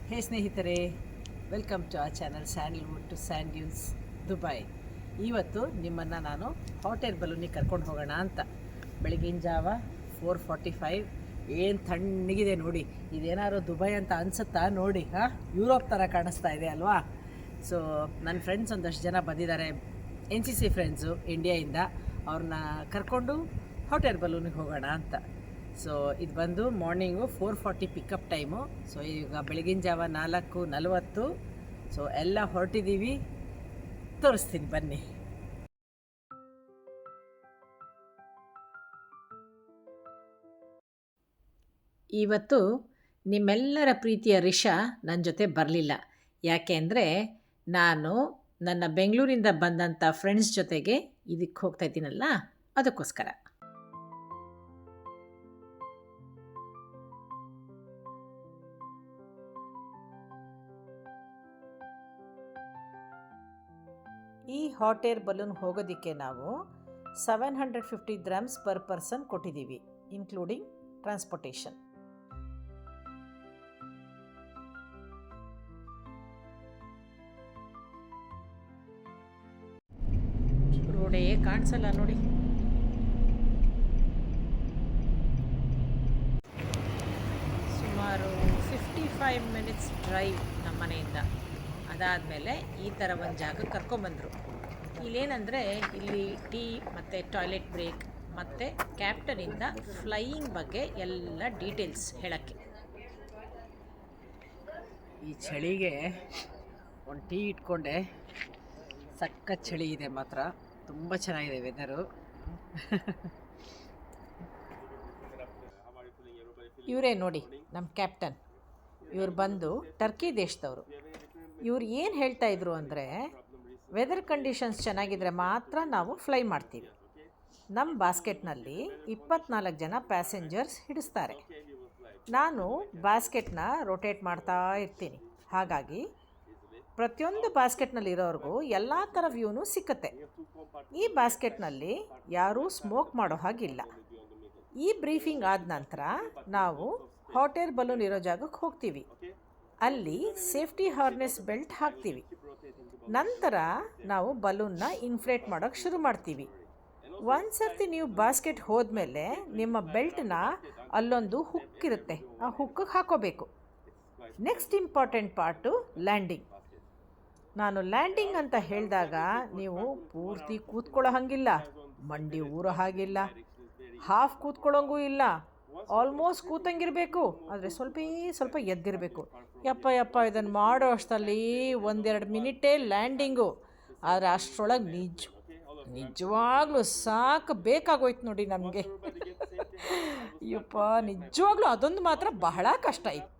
ಹೇ ಸ್ನೇಹಿತರೆ, welcome to ಆ channel Sandalwood to sand dunes Dubai. ಇವತ್ತು ನಿಮ್ಮನ್ನು ನಾನು ಹಾಟ್ ಏರ್ ಬಲೂನಿಗೆ ಕರ್ಕೊಂಡು ಹೋಗೋಣ ಅಂತ. ಬೆಳಗಿನ ಜಾವ 4:45. ಏನು ತಣ್ಣಗಿದೆ ನೋಡಿ. ಇದೇನಾದ್ರು ದುಬೈ ಅಂತ ಅನಿಸುತ್ತಾ ನೋಡಿ. ಯುರೋಪ್ ಥರ ಕಾಣಿಸ್ತಾ ಇದೆ ಅಲ್ವಾ? ಸೊ ನನ್ನ ಫ್ರೆಂಡ್ಸ್ ಒಂದಷ್ಟು ಜನ ಬಂದಿದ್ದಾರೆ, NCC ಫ್ರೆಂಡ್ಸು ಇಂಡಿಯಾಯಿಂದ. ಅವ್ರನ್ನ ಕರ್ಕೊಂಡು ಹಾಟ್ ಏರ್ ಬಲೂನಿಗೆ ಹೋಗೋಣ ಅಂತ. ಸೊ ಇದು ಬಂದು ಮಾರ್ನಿಂಗು 4:40 ಪಿಕಪ್ ಟೈಮು. ಸೊ ಈಗ ಬೆಳಗಿನ ಜಾವ 4:40. ಸೊ ಎಲ್ಲ ಹೊರಟಿದ್ದೀವಿ, ತೋರಿಸ್ತೀನಿ ಬನ್ನಿ. ಇವತ್ತು ನಿಮ್ಮೆಲ್ಲರ ಪ್ರೀತಿಯ ರಿಷಾ ನನ್ನ ಜೊತೆ ಬರಲಿಲ್ಲ. ಯಾಕೆ ಅಂದರೆ ನಾನು ನನ್ನ ಬೆಂಗಳೂರಿಂದ ಬಂದಂಥ ಫ್ರೆಂಡ್ಸ್ ಜೊತೆಗೆ ಇದಕ್ಕೆ ಹೋಗ್ತಾ ಇದ್ದೀನಲ್ಲ, ಅದಕ್ಕೋಸ್ಕರ. ಈ ಹಾಟ್ ಏರ್ ಬಲೂನ್ ಹೋಗೋದಕ್ಕೆ ನಾವು 750 ಗ್ರಾಮ್ಸ್ ಪರ್ ಪರ್ಸನ್ ಕೊಟ್ಟಿದ್ದೀವಿ, ಇನ್ಕ್ಲೂಡಿಂಗ್ ಟ್ರಾನ್ಸ್ಪೋರ್ಟೇಷನ್. ರೋಡೇ ಕಾಣಿಸಲ್ಲ ನೋಡಿ. ಸುಮಾರು 55 ಮಿನಿಟ್ಸ್ ಡ್ರೈವ್ ನಮ್ಮ ಮನೆಯಿಂದ. ಅದಾದಮೇಲೆ ಈ ಥರ ಒಂದು ಜಾಗಕ್ಕೆ ಕರ್ಕೊಂಬಂದರು. ಇಲ್ಲೇನಂದರೆ ಇಲ್ಲಿ ಟೀ ಮತ್ತು ಟಾಯ್ಲೆಟ್ ಬ್ರೇಕ್ ಮತ್ತು ಕ್ಯಾಪ್ಟನಿಂದ ಫ್ಲೈಯಿಂಗ್ ಬಗ್ಗೆ ಎಲ್ಲ ಡೀಟೇಲ್ಸ್ ಹೇಳೋಕ್ಕೆ. ಈ ಚಳಿಗೆ ಒಂದು ಟೀ ಇಟ್ಕೊಂಡೆ. ಸಖತ್ ಚಳಿ ಇದೆ ಮಾತ್ರ, ತುಂಬ ಚೆನ್ನಾಗಿದೆ ವೆದರು. ಇವರೇ ನೋಡಿ ನಮ್ಮ ಕ್ಯಾಪ್ಟನ್. ಇವ್ರು ಬಂದು ಟರ್ಕಿ ದೇಶದವರು. ಇವ್ರು ಏನು ಹೇಳ್ತಾ ಇದ್ರು ಅಂದರೆ, ವೆದರ್ ಕಂಡೀಷನ್ಸ್ ಚೆನ್ನಾಗಿದ್ರೆ ಮಾತ್ರ ನಾವು ಫ್ಲೈ ಮಾಡ್ತೀವಿ. ನಮ್ಮ ಬಾಸ್ಕೆಟ್ನಲ್ಲಿ 24 ಜನ ಪ್ಯಾಸೆಂಜರ್ಸ್ ಹಿಡಿಸ್ತಾರೆ. ನಾನು ಬಾಸ್ಕೆಟ್ನ ರೊಟೇಟ್ ಮಾಡ್ತಾ ಇರ್ತೀನಿ. ಹಾಗಾಗಿ ಪ್ರತಿಯೊಂದು ಬಾಸ್ಕೆಟ್ನಲ್ಲಿರೋರ್ಗೂ ಎಲ್ಲ ಥರ ವ್ಯೂನೂ ಸಿಕ್ಕತ್ತೆ. ಈ ಬಾಸ್ಕೆಟ್ನಲ್ಲಿ ಯಾರೂ ಸ್ಮೋಕ್ ಮಾಡೋ ಹಾಗಿಲ್ಲ. ಈ ಬ್ರೀಫಿಂಗ್ ಆದ ನಂತರ ನಾವು ಹಾಟ್ ಏರ್ ಬಲೂನ್ ಇರೋ ಜಾಗಕ್ಕೆ ಹೋಗ್ತೀವಿ. ಅಲ್ಲಿ ಸೇಫ್ಟಿ ಹಾರ್ನೆಸ್ ಬೆಲ್ಟ್ ಹಾಕ್ತೀವಿ. ನಂತರ ನಾವು ಬಲೂನ್ನ ಇನ್ಫ್ಲೇಟ್ ಮಾಡೋಕ್ಕೆ ಶುರು ಮಾಡ್ತೀವಿ. ಒಂದು ಸರ್ತಿ ನೀವು ಬಾಸ್ಕೆಟ್ ಹೋದ್ಮೇಲೆ ನಿಮ್ಮ ಬೆಲ್ಟ್ನ ಅಲ್ಲೊಂದು ಹುಕ್ ಇರುತ್ತೆ, ಆ ಹುಕ್ಕಿಗೆ ಹಾಕೋಬೇಕು. Next important part landing. ನಾನು ಲ್ಯಾಂಡಿಂಗ್ ಅಂತ ಹೇಳಿದಾಗ ನೀವು ಪೂರ್ತಿ ಕೂತ್ಕೊಳ್ಳೋ ಹಾಗಿಲ್ಲ, ಮಂಡಿ ಊರೋ ಹಾಗಿಲ್ಲ, ಹಾಫ್ ಕೂತ್ಕೊಳ್ಳೋಂಗೂ ಇಲ್ಲ, ಆಲ್ಮೋಸ್ಟ್ ಕೂತಂಗಿರಬೇಕು. ಆದರೆ ಸ್ವಲ್ಪ ಎದ್ದಿರಬೇಕು. ಯಪ್ಪ ಇದನ್ನು ಮಾಡೋ ಅಷ್ಟರಲ್ಲಿ 1-2 ಮಿನಿಟೇ ಲ್ಯಾಂಡಿಂಗು. ಆದರೆ ಅಷ್ಟರೊಳಗೆ ನಿಜವಾಗ್ಲೂ ಸಾಕು ಬೇಕಾಗೋಯ್ತು ನೋಡಿ ನಮಗೆ. ಯಪ್ಪ, ನಿಜವಾಗ್ಲೂ ಅದೊಂದು ಮಾತ್ರ ಬಹಳ ಕಷ್ಟ ಇತ್ತು.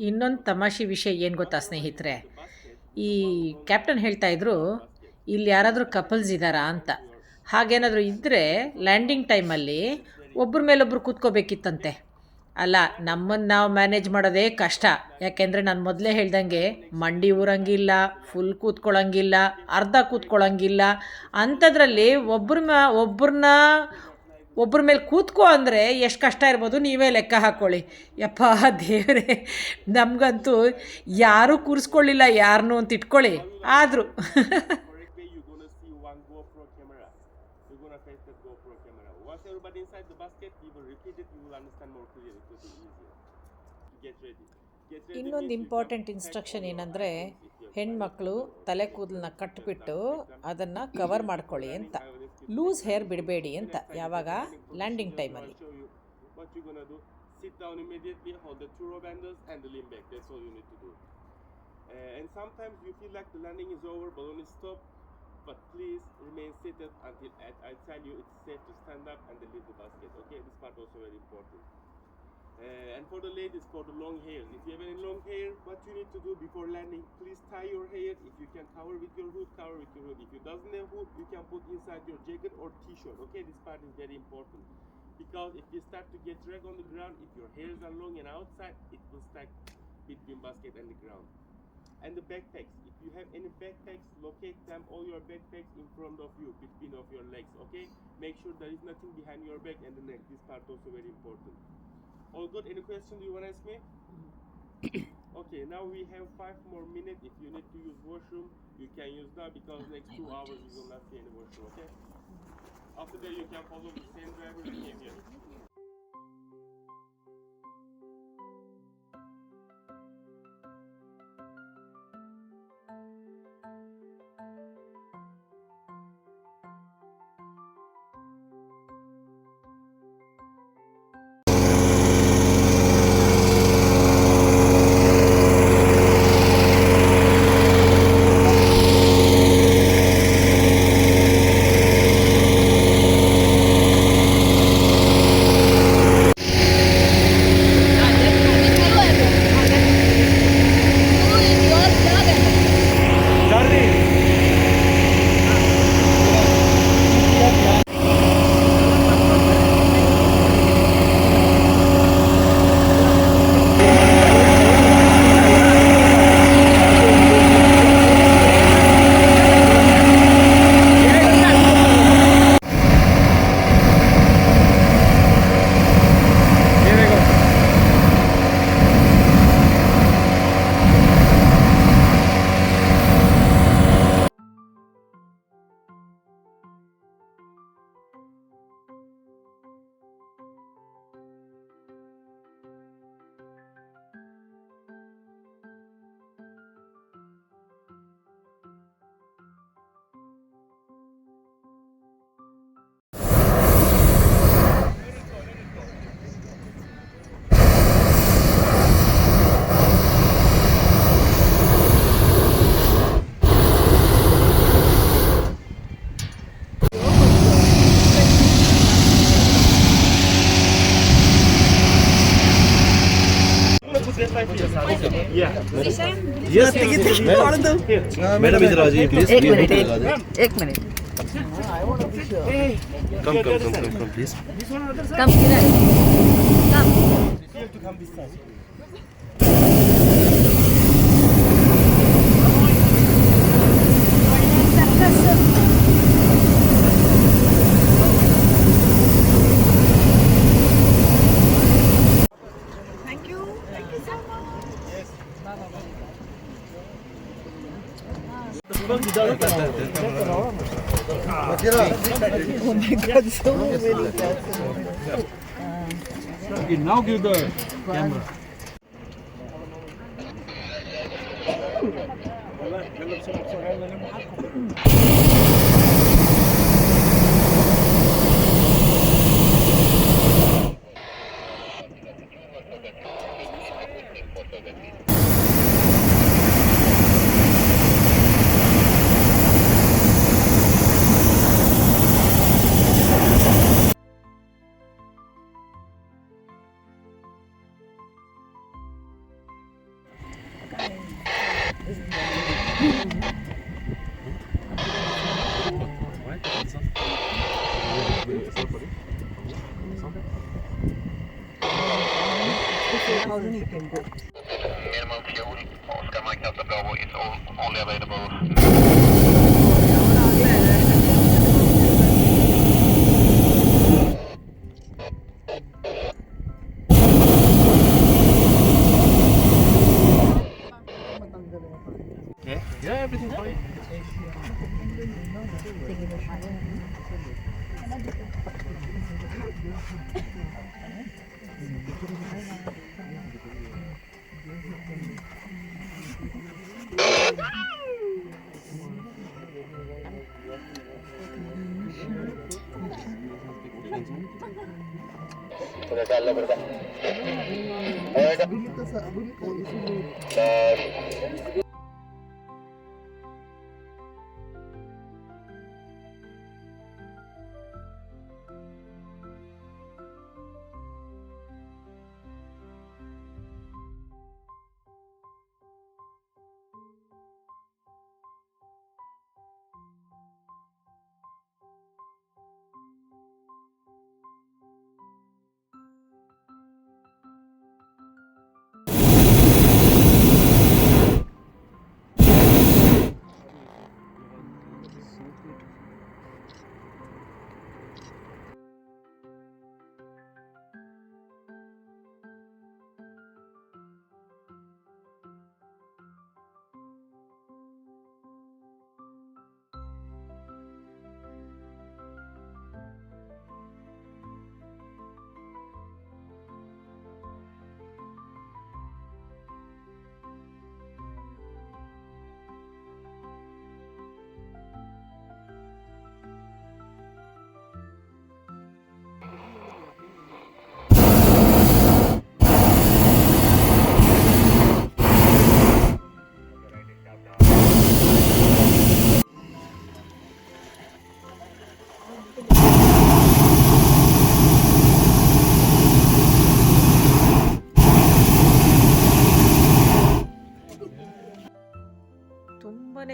ಇನ್ನೊಂದು ತಮಾಷೆ ವಿಷಯ ಏನು ಗೊತ್ತಾ ಸ್ನೇಹಿತರೆ, ಈ ಕ್ಯಾಪ್ಟನ್ ಹೇಳ್ತಾ ಇದ್ರು ಇಲ್ಲಿ ಯಾರಾದರೂ ಕಪಲ್ಸ್ ಇದ್ದಾರಾ ಅಂತ. ಹಾಗೇನಾದರೂ ಇದ್ದರೆ ಲ್ಯಾಂಡಿಂಗ್ ಟೈಮಲ್ಲಿ ಒಬ್ಬರ ಮೇಲೊಬ್ಬರು ಕೂತ್ಕೋಬೇಕಿತ್ತಂತೆ. ಅಲ್ಲ, ನಮ್ಮನ್ನು ನಾವು ಮ್ಯಾನೇಜ್ ಮಾಡೋದೇ ಕಷ್ಟ. ಯಾಕೆಂದರೆ ನಾನು ಮೊದಲೇ ಹೇಳ್ದಂಗೆ ಮಂಡಿ ಊರಂಗಿಲ್ಲ, ಫುಲ್ ಕೂತ್ಕೊಳ್ಳೋಂಗಿಲ್ಲ, ಅರ್ಧ ಕೂತ್ಕೊಳ್ಳೋಂಗಿಲ್ಲ. ಅಂಥದ್ರಲ್ಲಿ ಒಬ್ಬರ ಮೇಲೆ ಕೂತ್ಕೋ ಅಂದರೆ ಎಷ್ಟು ಕಷ್ಟ ಇರ್ಬೋದು ನೀವೇ ಲೆಕ್ಕ ಹಾಕ್ಕೊಳ್ಳಿ. ಯಪ್ಪ ದೇವರೇ, ನಮಗಂತೂ ಯಾರೂ ಕೂರಿಸ್ಕೊಳ್ಳಿಲ್ಲ ಯಾರನ್ನೂ ಅಂತ ಇಟ್ಕೊಳ್ಳಿ. ಆದರೂ ಇನ್ನೊಂದು ಇಂಪಾರ್ಟೆಂಟ್ ಇನ್ಸ್ಟ್ರಕ್ಷನ್ ಏನಂದರೆ, ಹೆಣ್ಮಕ್ಳು ತಲೆ ಕೂದಲನ್ನ ಕಟ್ಟಿಬಿಟ್ಟು ಅದನ್ನು ಕವರ್ ಮಾಡ್ಕೊಳ್ಳಿ ಅಂತ, ಲೂಸ್ ಹೇರ್ ಬಿಡಬೇಡಿ ಅಂತ ಯಾವಾಗ ಲ್ಯಾಂಡಿಂಗ್ ಟೈಮಲ್ಲಿ. But please remain seated until I tell you it's safe to stand up and leave the basket. Okay, this part also very important. And for the ladies, for the long hair, if you have any long hair, what you need to do before landing, please tie your hair. If you can cover with your hood, cover with your hood. If you doesn't have hood, you can put inside your jacket or t-shirt. Okay, this part is very important, because if you start to get drag on the ground, if your hairs are long and outside, it will stack between basket and the ground. And the backpacks, if you have any backpacks, locate them, all your backpacks in front of you, between of your legs. Okay, make sure there is nothing behind your back and the neck. This part also very important. All good? Any question you want to ask me? Okay, now we have 5 more minutes. If you need to use washroom, you can use now because next 2 hours you will not see any washroom, okay? After that you can follow the same driver we came here. Madam इधर आ जाइए please. एक minute come please. Come Kiran come Now give the camera. Minimum fuel, Oscar Mike Delta Bravo is only available. Yeah, everything fine.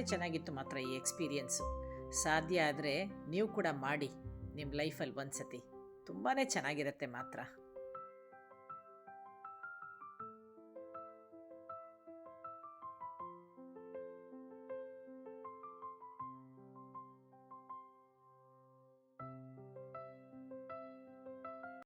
ಚೆನ್ನಾಗಿತ್ತು ಮಾತ್ರ ಈ experience. ಸಾಧ್ಯ ಆದರೆ ನೀವು ಕೂಡ ಮಾಡಿ ನಿಮ್ಮ ಲೈಫಲ್ಲಿ ಒಂದು ಸತಿ, ತುಂಬಾ ಚೆನ್ನಾಗಿರುತ್ತೆ ಮಾತ್ರ.